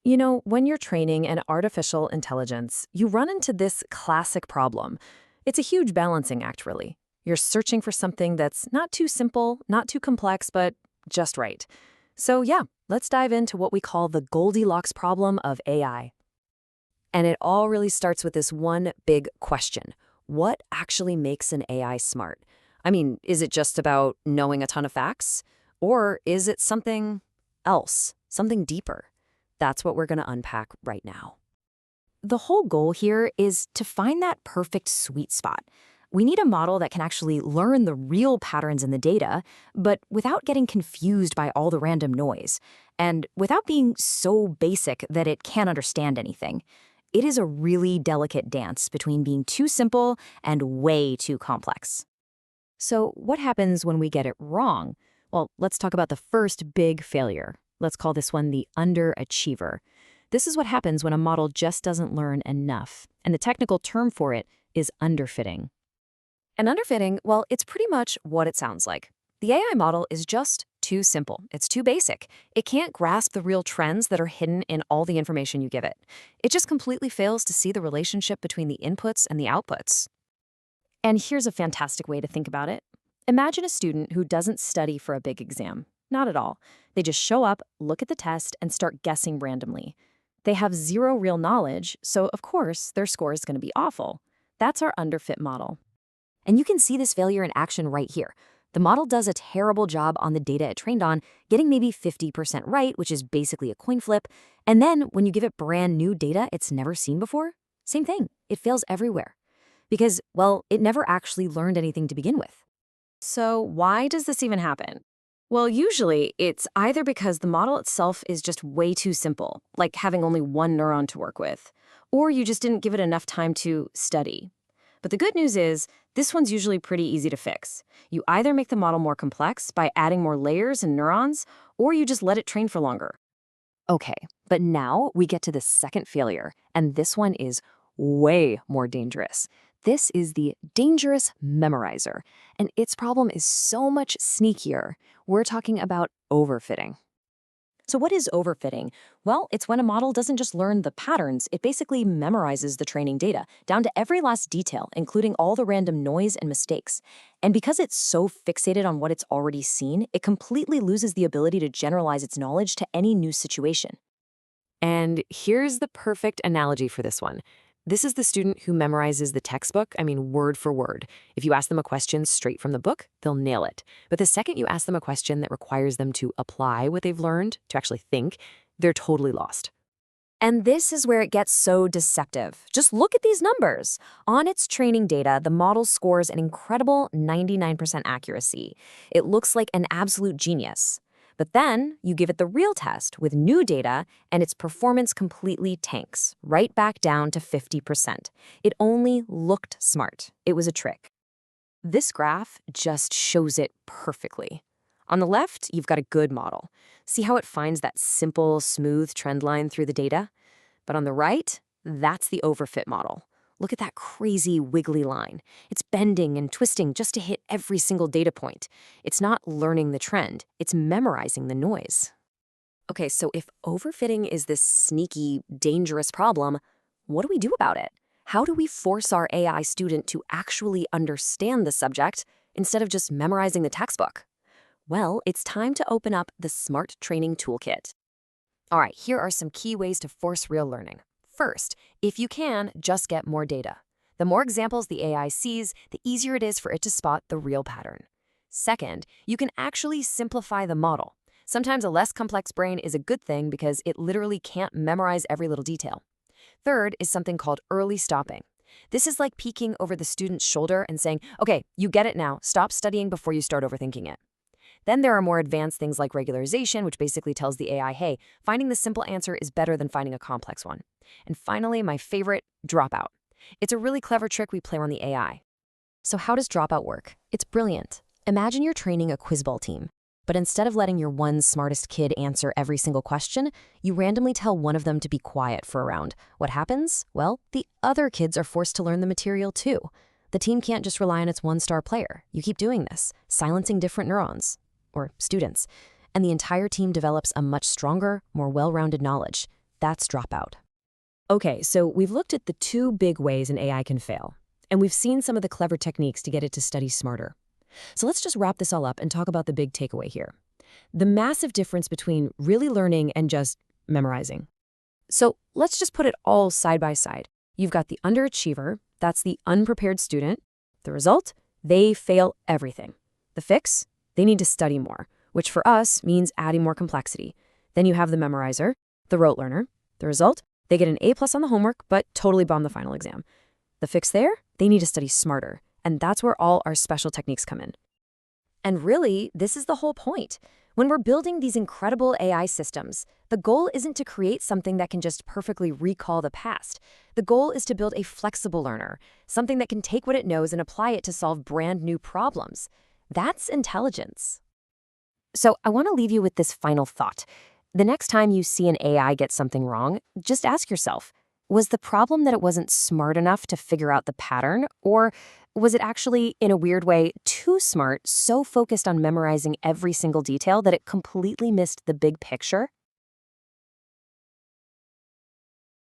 You know, when you're training an artificial intelligence, you run into this classic problem. It's a huge balancing act, really. You're searching for something that's not too simple, not too complex, but just right. So, yeah, let's dive into what we call the Goldilocks problem of AI. And it all really starts with this one big question. What actually makes an AI smart? I mean, is it just about knowing a ton of facts? Or is it something else, something deeper? That's what we're going to unpack right now. The whole goal here is to find that perfect sweet spot. We need a model that can actually learn the real patterns in the data, but without getting confused by all the random noise, and without being so basic that it can't understand anything. It is a really delicate dance between being too simple and way too complex. So what happens when we get it wrong? Well, let's talk about the first big failure. Let's call this one the underachiever. This is what happens when a model just doesn't learn enough, and the technical term for it is underfitting. And underfitting, well, it's pretty much what it sounds like. The AI model is just too simple. It's too basic. It can't grasp the real trends that are hidden in all the information you give it. It just completely fails to see the relationship between the inputs and the outputs. And here's a fantastic way to think about it. Imagine a student who doesn't study for a big exam. Not at all. They just show up, look at the test, and start guessing randomly. They have zero real knowledge, so of course their score is going to be awful. That's our underfit model. And you can see this failure in action right here. The model does a terrible job on the data it trained on, getting maybe 50% right, which is basically a coin flip. And then when you give it brand new data it's never seen before, same thing. It fails everywhere. Because, well, it never actually learned anything to begin with. So why does this even happen? Well, usually it's either because the model itself is just way too simple, like having only one neuron to work with, or you just didn't give it enough time to study. But the good news is, this one's usually pretty easy to fix. You either make the model more complex by adding more layers and neurons, or you just let it train for longer. Okay, but now we get to the second failure, and this one is way more dangerous. This is the dangerous memorizer, and its problem is so much sneakier. We're talking about overfitting. So what is overfitting? Well, it's when a model doesn't just learn the patterns, it basically memorizes the training data, down to every last detail, including all the random noise and mistakes. And because it's so fixated on what it's already seen, it completely loses the ability to generalize its knowledge to any new situation. And here's the perfect analogy for this one. This is the student who memorizes the textbook, word for word. If you ask them a question straight from the book, they'll nail it. But the second you ask them a question that requires them to apply what they've learned, to actually think, they're totally lost. And this is where it gets so deceptive. Just look at these numbers. On its training data, the model scores an incredible 99% accuracy. It looks like an absolute genius. But then you give it the real test with new data, and its performance completely tanks, right back down to 50%. It only looked smart. It was a trick. This graph just shows it perfectly. On the left, you've got a good model. See how it finds that simple, smooth trend line through the data? But on the right, that's the overfit model. Look at that crazy wiggly line. It's bending and twisting just to hit every single data point. It's not learning the trend, it's memorizing the noise. Okay, so if overfitting is this sneaky, dangerous problem, what do we do about it? How do we force our AI student to actually understand the subject instead of just memorizing the textbook? Well, it's time to open up the Smart Training Toolkit. All right, here are some key ways to force real learning. First, if you can, just get more data. The more examples the AI sees, the easier it is for it to spot the real pattern. Second, you can actually simplify the model. Sometimes a less complex brain is a good thing because it literally can't memorize every little detail. Third is something called early stopping. This is like peeking over the student's shoulder and saying, okay, you get it now, stop studying before you start overthinking it. Then there are more advanced things like regularization, which basically tells the AI, hey, finding the simple answer is better than finding a complex one. And finally, my favorite, dropout. It's a really clever trick we play on the AI. So how does dropout work? It's brilliant. Imagine you're training a quizball team, but instead of letting your one smartest kid answer every single question, you randomly tell one of them to be quiet for a round. What happens? Well, the other kids are forced to learn the material too. The team can't just rely on its one-star player. You keep doing this, silencing different neurons, or students, and the entire team develops a much stronger, more well-rounded knowledge. That's dropout. Okay, so we've looked at the two big ways an AI can fail, and we've seen some of the clever techniques to get it to study smarter. So let's just wrap this all up and talk about the big takeaway here. The massive difference between really learning and just memorizing. So let's just put it all side by side. You've got the underachiever, that's the unprepared student. The result? They fail everything. The fix? They need to study more, which for us means adding more complexity. Then you have the memorizer, the rote learner. The result? They get an A+ on the homework, but totally bomb the final exam. The fix there? They need to study smarter, and that's where all our special techniques come in. And really, this is the whole point. When we're building these incredible AI systems, the goal isn't to create something that can just perfectly recall the past. The goal is to build a flexible learner, something that can take what it knows and apply it to solve brand new problems. That's intelligence. So I want to leave you with this final thought. The next time you see an AI get something wrong, just ask yourself, was the problem that it wasn't smart enough to figure out the pattern, or was it actually, in a weird way, too smart, so focused on memorizing every single detail that it completely missed the big picture?